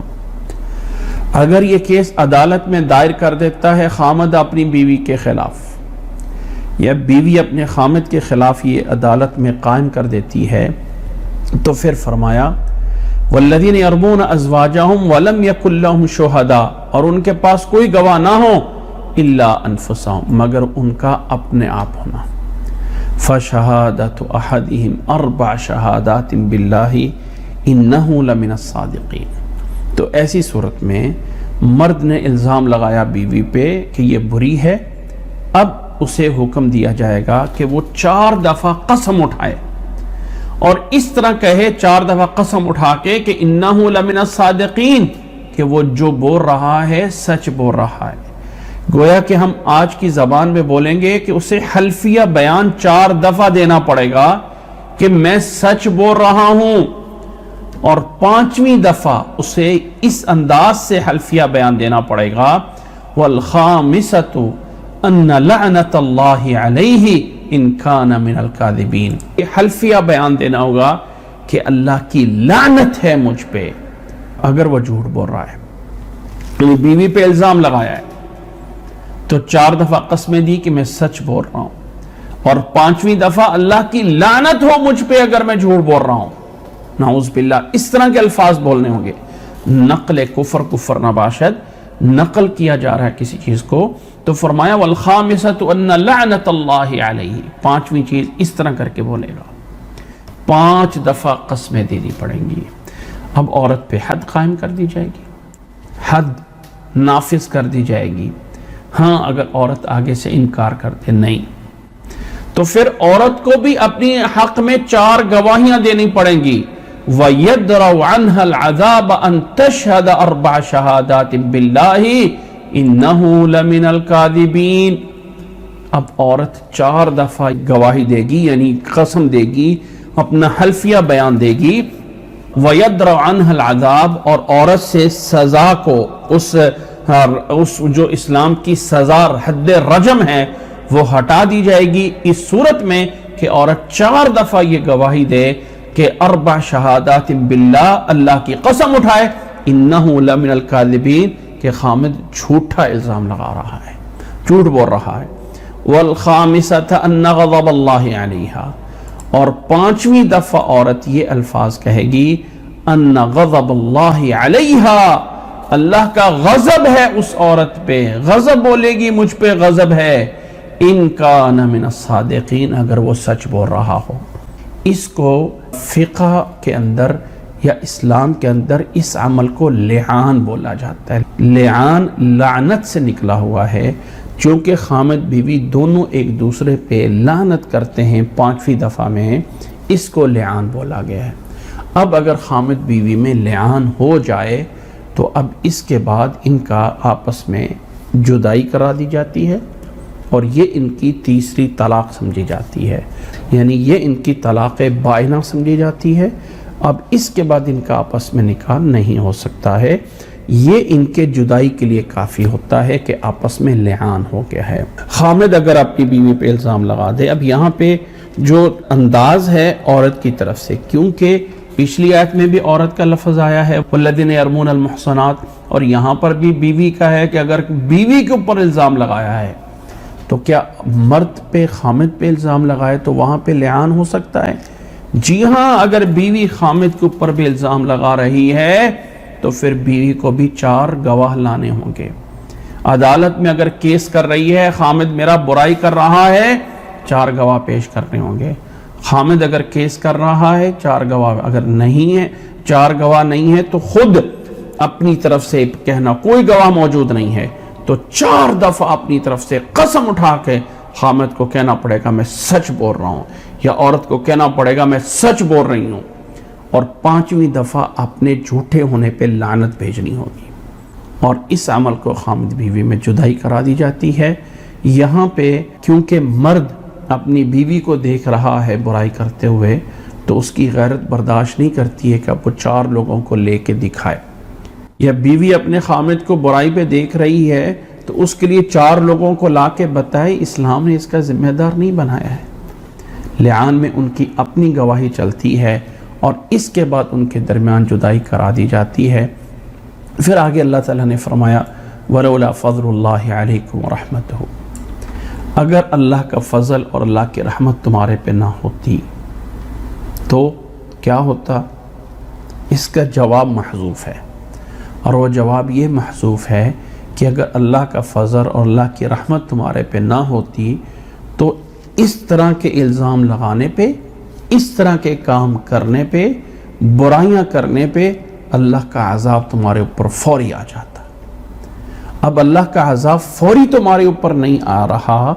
اگر یہ کیس عدالت میں دائر کر دیتا ہے خامد اپنی بیوی کے خلاف، یا بیوی اپنے خامد کے خلاف یہ عدالت میں قائم کر دیتی ہے، تو پھر فرمایا والذین یرمون ازواجہم ولم یکن لہم شہداء، اور ان کے پاس کوئی گواہ نہ ہو الا انفسہم، مگر ان کا اپنے آپ ہونا۔ فشہادۃ احدہم 4 شہادات باللہ انہ لمن الصادقین۔ تو ایسی صورت میں مرد نے الزام لگایا بیوی پہ کہ یہ بری ہے، اب اسے حکم دیا جائے گا کہ وہ 4 دفعہ قسم اٹھائے، اور اس طرح کہے 4 دفعہ قسم اٹھا کے کہ انہ لمن الصادقین، کہ وہ جو بول رہا ہے سچ بول رہا ہے۔ گویا کہ ہم آج کی زبان میں بولیں گے کہ اسے حلفیہ بیان 4 دفعہ دینا پڑے گا کہ میں سچ بول رہا ہوں، اور 5ویں دفعہ اسے اس انداز سے حلفیہ بیان دینا پڑے گا وَالْخَامِسَةُ أَنَّ لَعْنَةَ اللَّهِ عَلَيْهِ إِن كَانَ مِنَ الْكَاذِبِينَ۔ یہ حلفیہ بیان دینا ہوگا کہ اللہ کی لعنت ہے مجھ پہ اگر وہ جھوٹ بول رہا ہے۔ بیوی پہ الزام لگایا ہے تو 4 دفعہ قسمیں دی کہ میں سچ بول رہا ہوں، اور 5ویں دفعہ اللہ کی لعنت ہو مجھ پہ اگر میں جھوٹ بول رہا ہوں، نعوذ باللہ۔ اس طرح کے الفاظ بولنے ہوں گے۔ نقل کفر نباشد، نقل کیا جا رہا ہے کسی چیز کو، تو فرمایا والخامسۃ ان لعنت اللہ علیہ، 5ویں چیز اس طرح کر کے بولے گا۔ 5 دفعہ قسمیں دینی پڑیں گی۔ اب عورت پہ حد قائم کر دی جائے گی، حد نافذ کر دی جائے گی۔ ہاں اگر عورت آگے سے انکار کرتے نہیں تو پھر عورت کو بھی اپنی حق میں 4 گواہیاں دینی پڑیں گی۔ وَيَدْرَوْ عَنْهَا الْعَذَابَ أَن تَشْهَدَ 4 شَهَادَاتٍ بِاللَّهِ إِنَّهُ لَمِنَ الْكَاذِبِينَ۔ اب عورت 4 دفعہ گواہی دے گی، یعنی قسم دے گی، اپنا حلفیہ بیان دے گی، وَيَدْرَعْ عَنْهَا الْعَذَابَ، اور عورت سے سزا کو، اس جو اسلام کی سزا حد رجم ہے وہ ہٹا دی جائے گی، اس صورت میں کہ عورت 4 دفعہ یہ گواہی دے کہ 4 شہادات باللہ، اللہ کی قسم اٹھائے، انہو لمن الکاذبین، کہ خامد جھوٹا الزام لگا رہا ہے، جھوٹ بول رہا ہے، والخامسۃ ان غضب اللہ علیہا، اور 5ویں دفعہ عورت یہ الفاظ کہے گی ان غضب اللہ علیہا، اللہ کا غضب ہے اس عورت پہ، غضب بولے گی مجھ پہ غضب ہے، ان کان من الصادقین، اگر وہ سچ بول رہا ہو۔ اس کو فقہ کے اندر یا اسلام کے اندر اس عمل کو لعان بولا جاتا ہے۔ لعان لعنت سے نکلا ہوا ہے، چونکہ خامد بیوی دونوں ایک دوسرے پہ لعنت کرتے ہیں 5ویں دفعہ میں، اس کو لعان بولا گیا ہے۔ اب اگر خامد بیوی میں لعان ہو جائے تو اب اس کے بعد ان کا آپس میں جدائی کرا دی جاتی ہے، اور یہ ان کی تیسری طلاق سمجھی جاتی ہے، یعنی یہ ان کی طلاق بائنہ سمجھی جاتی ہے۔ اب اس کے بعد ان کا آپس میں نکاح نہیں ہو سکتا ہے، یہ ان کے جدائی کے لیے کافی ہوتا ہے کہ آپس میں لعان ہو گیا ہے۔ خامد اگر اپنی بیوی پہ الزام لگا دے، اب یہاں پہ جو انداز ہے عورت کی طرف سے، کیونکہ پچھلی آیت میں بھی عورت کا لفظ آیا ہے والذین یرمون المحصنات، اور یہاں پر بھی بیوی کا ہے کہ اگر بیوی کے اوپر الزام لگایا ہے تو کیا مرد پہ خامد پہ الزام لگائے تو وہاں پہ لعان ہو سکتا ہے؟ جی ہاں، اگر بیوی خامد کے اوپر بھی الزام لگا رہی ہے تو پھر بیوی کو بھی 4 گواہ لانے ہوں گے۔ عدالت میں اگر کیس کر رہی ہے خامد میرا برائی کر رہا ہے، 4 گواہ پیش کرنے ہوں گے۔ خامد اگر کیس کر رہا ہے 4 گواہ، اگر نہیں ہے 4 گواہ نہیں ہے تو خود اپنی طرف سے کہنا کوئی گواہ موجود نہیں ہے تو 4 دفعہ اپنی طرف سے قسم اٹھا کے خامد کو کہنا پڑے گا میں سچ بول رہا ہوں، یا عورت کو کہنا پڑے گا میں سچ بول رہی ہوں، اور 5ویں دفعہ اپنے جھوٹے ہونے پہ لعنت بھیجنی ہوگی، اور اس عمل کو خامد بیوی میں جدائی کرا دی جاتی ہے۔ یہاں پہ کیونکہ مرد اپنی بیوی کو دیکھ رہا ہے برائی کرتے ہوئے تو اس کی غیرت برداشت نہیں کرتی ہے کہ اب وہ 4 لوگوں کو لے کے دکھائے، یا بیوی اپنے خامد کو برائی پہ دیکھ رہی ہے تو اس کے لیے 4 لوگوں کو لا کے بتائے، اسلام نے اس کا ذمہ دار نہیں بنایا ہے۔ لعان میں ان کی اپنی گواہی چلتی ہے اور اس کے بعد ان کے درمیان جدائی کرا دی جاتی ہے۔ پھر آگے اللہ تعالیٰ نے فرمایا وَلَوْلَا فَضْلُ اللَّهِ عَلَيْكُمْ وَرَحْمَتُهُ، اگر اللہ کا فضل اور اللہ کی رحمت تمہارے پہ نہ ہوتی تو کیا ہوتا؟ اس کا جواب محذوف ہے، اور وہ جواب یہ محذوف ہے کہ اگر اللہ کا فضل اور اللہ کی رحمت تمہارے پہ نہ ہوتی تو اس طرح کے الزام لگانے پہ، اس طرح کے کام کرنے پہ، برائیاں کرنے پہ اللہ کا عذاب تمہارے اوپر فوری آ جاتا۔ اب اللہ کا عذاب فوری تمہارے اوپر نہیں آ رہا،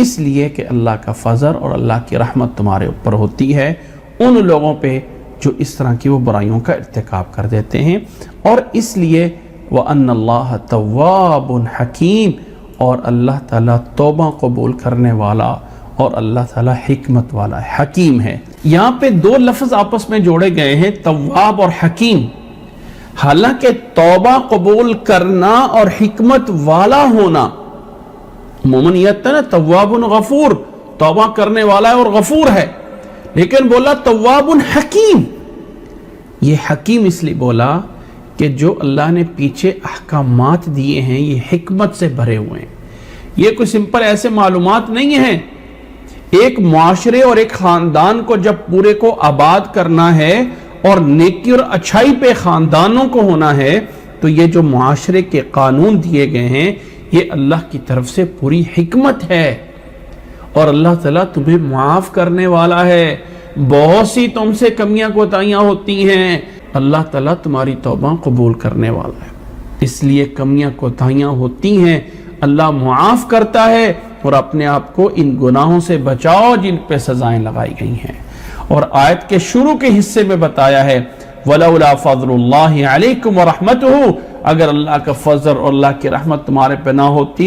اس لیے کہ اللہ کا فضل اور اللہ کی رحمت تمہارے اوپر ہوتی ہے ان لوگوں پہ جو اس طرح کی وہ برائیوں کا ارتکاب کر دیتے ہیں، اور اس لیے وَأَنَّ اللَّهَ تَوَّابٌ حَكِيمٌ، اور اللہ تعالیٰ توبہ قبول کرنے والا اور اللہ تعالیٰ حکمت والا ہے، حکیم ہے۔ یہاں پہ 2 لفظ آپس میں جوڑے گئے ہیں، تواب اور حکیم۔ حالانکہ توبہ قبول کرنا اور حکمت والا ہونا عموماً یہ ہے نا تواب غفور، توبہ کرنے والا ہے اور غفور ہے، لیکن بولا تواب حکیم۔ یہ حکیم اس لیے بولا کہ جو اللہ نے پیچھے احکامات دیے ہیں یہ حکمت سے بھرے ہوئے ہیں، یہ کوئی سمپل ایسے معلومات نہیں ہیں۔ ایک معاشرے اور ایک خاندان کو جب پورے کو آباد کرنا ہے اور نیکی اور اچھائی پہ خاندانوں کو ہونا ہے تو یہ جو معاشرے کے قانون دیے گئے ہیں یہ اللہ کی طرف سے پوری حکمت ہے، اور اللہ تعالیٰ تمہیں معاف کرنے والا ہے۔ بہت سی تم سے کمیاں کوتاہیاں ہوتی ہیں، اللہ تعالیٰ تمہاری توبہ قبول کرنے والا ہے، اس لیے کمیاں کوتاہیاں ہوتی ہیں اللہ معاف کرتا ہے، اور اپنے آپ کو ان گناہوں سے بچاؤ جن پہ سزائیں لگائی گئی ہیں۔ اور آیت کے شروع کے حصے میں بتایا ہے وَلَوْلَا فَضْلُ اللَّهِ عَلَيْكُمْ وَرَحْمَتُهُ، اگر اللہ کا فضل اور اللہ کی رحمت تمہارے پہ نہ ہوتی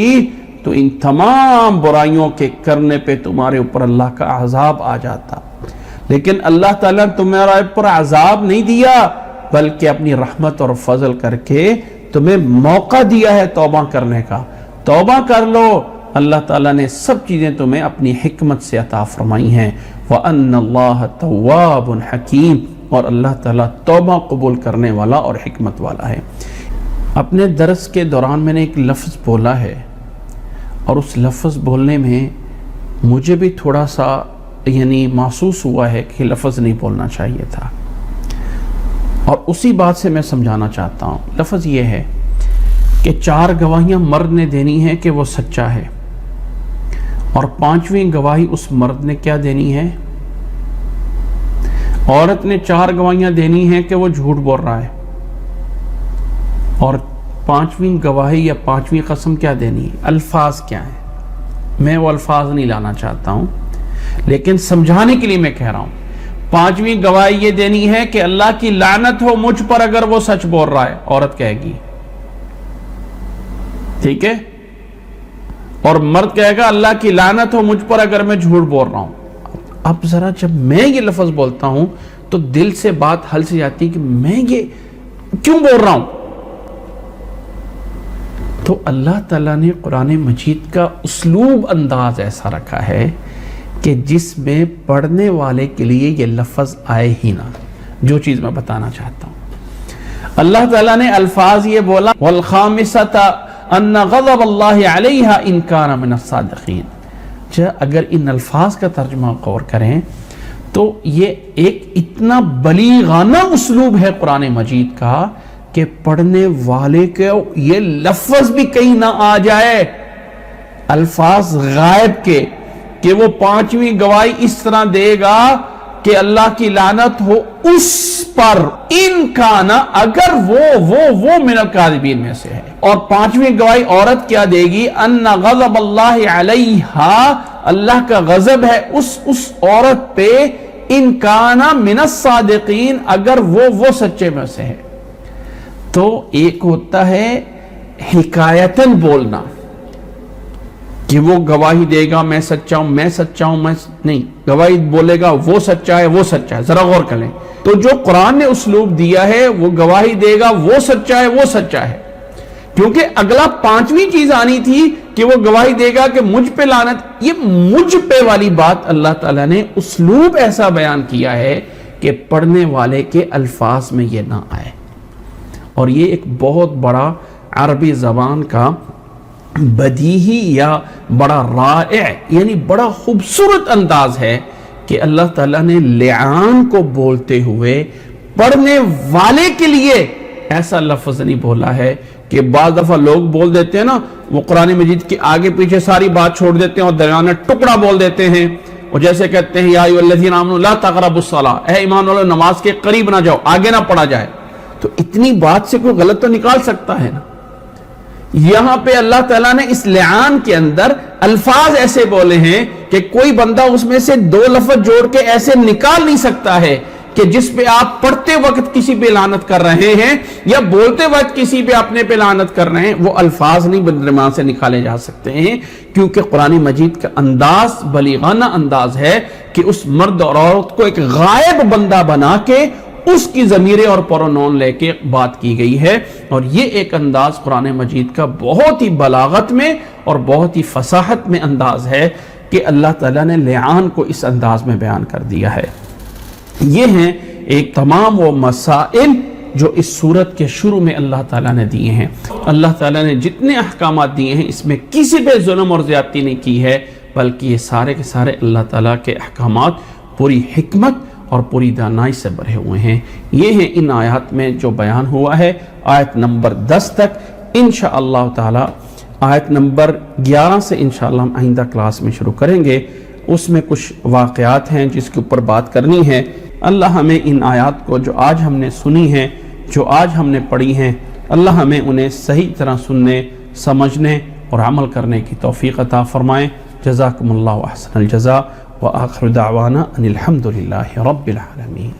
تو ان تمام برائیوں کے کرنے پہ تمہارے اوپر اللہ کا عذاب آ جاتا۔ لیکن اللہ تعالیٰ نے تمہارے پر عذاب نہیں دیا، بلکہ اپنی رحمت اور فضل کر کے تمہیں موقع دیا ہے توبہ کرنے کا۔ توبہ کر لو، اللہ تعالیٰ نے سب چیزیں تمہیں اپنی حکمت سے عطا فرمائی ہیں۔ وَأَنَّ اللَّهَ تَوَّابٌ حَكِيمٌ، اور اللہ تعالیٰ توبہ قبول کرنے والا اور حکمت والا ہے۔ اپنے درس کے دوران میں نے ایک لفظ بولا ہے، اور اس لفظ بولنے میں مجھے بھی تھوڑا سا محسوس ہوا ہے کہ لفظ نہیں بولنا چاہیے تھا، اور اسی بات سے میں سمجھانا چاہتا ہوں۔ لفظ یہ ہے کہ 4 گواہیاں مرد نے دینی ہیں کہ وہ سچا ہے، اور 5ویں گواہی اس مرد نے کیا دینی ہے؟ عورت نے 4 گواہیاں دینی ہیں کہ وہ جھوٹ بول رہا ہے، اور 5ویں گواہی یا 5ویں قسم کیا دینی ہے؟ الفاظ کیا ہیں؟ میں وہ الفاظ نہیں لانا چاہتا ہوں، لیکن سمجھانے کے لیے میں کہہ رہا ہوں۔ 5ویں گواہی یہ دینی ہے کہ اللہ کی لعنت ہو مجھ پر اگر وہ سچ بول رہا ہے، عورت کہے گی، ٹھیک ہے؟ اور مرد کہے گا اللہ کی لعنت ہو مجھ پر اگر میں جھوٹ بول رہا ہوں۔ اب ذرا جب میں یہ لفظ بولتا ہوں تو دل سے بات حل سے جاتی کہ میں یہ کیوں بول رہا ہوں؟ تو اللہ تعالیٰ نے قرآن مجید کا اسلوب انداز ایسا رکھا ہے کہ جس میں پڑھنے والے کے لیے یہ لفظ آئے ہی نہ، جو چیز میں بتانا چاہتا ہوں۔ اللہ تعالیٰ نے الفاظ یہ بولا وَالْخَامِسَةَ أَنَّ غَضَبَ اللَّهِ عَلَيْهَا إِن كَانَ مِنَ الصَّادِقِينَ۔ اگر ان الفاظ کا ترجمہ غور کریں تو یہ ایک اتنا بلیغانہ اسلوب ہے قرآن مجید کا کہ پڑھنے والے کو یہ لفظ بھی کہیں نہ آ جائے، الفاظ غائب کے، کہ وہ 5ویں گواہی اس طرح دے گا کہ اللہ کی لعنت ہو اس پر، ان کانا، اگر وہ من الکاذبین میں سے ہے۔ اور 5ویں گواہی عورت کیا دے گی؟ ان غضب اللہ علیہا، اللہ کا غضب ہے اس عورت پہ، ان کانا من الصادقین، اگر وہ سچے میں سے ہے۔ تو ایک ہوتا ہے حکایتاً بولنا کہ وہ گواہی دے گا میں سچا ہوں، میں سچا ہوں، میں نہیں، گواہی بولے گا وہ سچا ہے، وہ سچا ہے۔ ذرا غور کریں، تو جو قرآن نے اسلوب دیا ہے وہ گواہی دے گا وہ سچا ہے، وہ سچا ہے، کیونکہ اگلا 5ویں چیز آنی تھی کہ وہ گواہی دے گا کہ مجھ پہ لعنت۔ یہ مجھ پہ والی بات اللہ تعالیٰ نے اسلوب ایسا بیان کیا ہے کہ پڑھنے والے کے الفاظ میں یہ نہ آئے، اور یہ ایک بہت بڑا عربی زبان کا بدیہی یا بڑا رائع، یعنی بڑا خوبصورت انداز ہے کہ اللہ تعالیٰ نے لعان کو بولتے ہوئے پڑھنے والے کے لیے ایسا لفظ نہیں بولا ہے کہ بعض دفعہ لوگ بول دیتے ہیں نا، وہ قرآن مجید کے آگے پیچھے ساری بات چھوڑ دیتے ہیں اور درمیان میں ٹکڑا بول دیتے ہیں، اور جیسے کہتے ہیں یا ایھا الذین آمنوا لا تقربوا الصلاۃ، اے ایمان والو نماز کے قریب نہ جاؤ، آگے نہ پڑھا جائے۔ تو اتنی بات سے کوئی غلط تو نکال سکتا ہے نا۔ یہاں پہ اللہ تعالیٰ نے اس لعان کے اندر الفاظ ایسے بولے ہیں کہ کوئی بندہ اس میں سے 2 لفظ جوڑ کے ایسے نکال نہیں سکتا ہے کہ جس پہ آپ پڑھتے وقت کسی پہ لعنت کر رہے ہیں یا بولتے وقت کسی پہ اپنے پہ لعنت کر رہے ہیں، وہ الفاظ نہیں درمیان سے نکالے جا سکتے ہیں، کیونکہ قرآن مجید کا انداز بلیغانہ انداز ہے کہ اس مرد اور عورت کو ایک غائب بندہ بنا کے اس کی ضمیریں اور پرونون لے کے بات کی گئی ہے، اور یہ ایک انداز قرآن مجید کا بہت ہی بلاغت میں اور بہت ہی فصاحت میں انداز ہے کہ اللہ تعالیٰ نے لعان کو اس انداز میں بیان کر دیا ہے۔ یہ ہیں ایک تمام وہ مسائل جو اس سورت کے شروع میں اللہ تعالیٰ نے دیے ہیں۔ اللہ تعالیٰ نے جتنے احکامات دیے ہیں اس میں کسی پہ ظلم اور زیادتی نہیں کی ہے، بلکہ یہ سارے کے سارے اللہ تعالیٰ کے احکامات پوری حکمت اور پوری دانائی سے بھرے ہوئے ہیں۔ یہ ہیں ان آیات میں جو بیان ہوا ہے، آیت نمبر 10 تک۔ انشاءاللہ تعالی آیت نمبر 11 سے انشاءاللہ ہم آئندہ کلاس میں شروع کریں گے، اس میں کچھ واقعات ہیں جس کے اوپر بات کرنی ہے۔ اللہ ہمیں ان آیات کو جو آج ہم نے سنی ہیں، جو آج ہم نے پڑھی ہیں، اللہ ہمیں انہیں صحیح طرح سننے، سمجھنے اور عمل کرنے کی توفیق عطا فرمائیں۔ جزاکم اللہ احسن الجزاء وآخر دعوانا ان الحمد للہ رب العالمین۔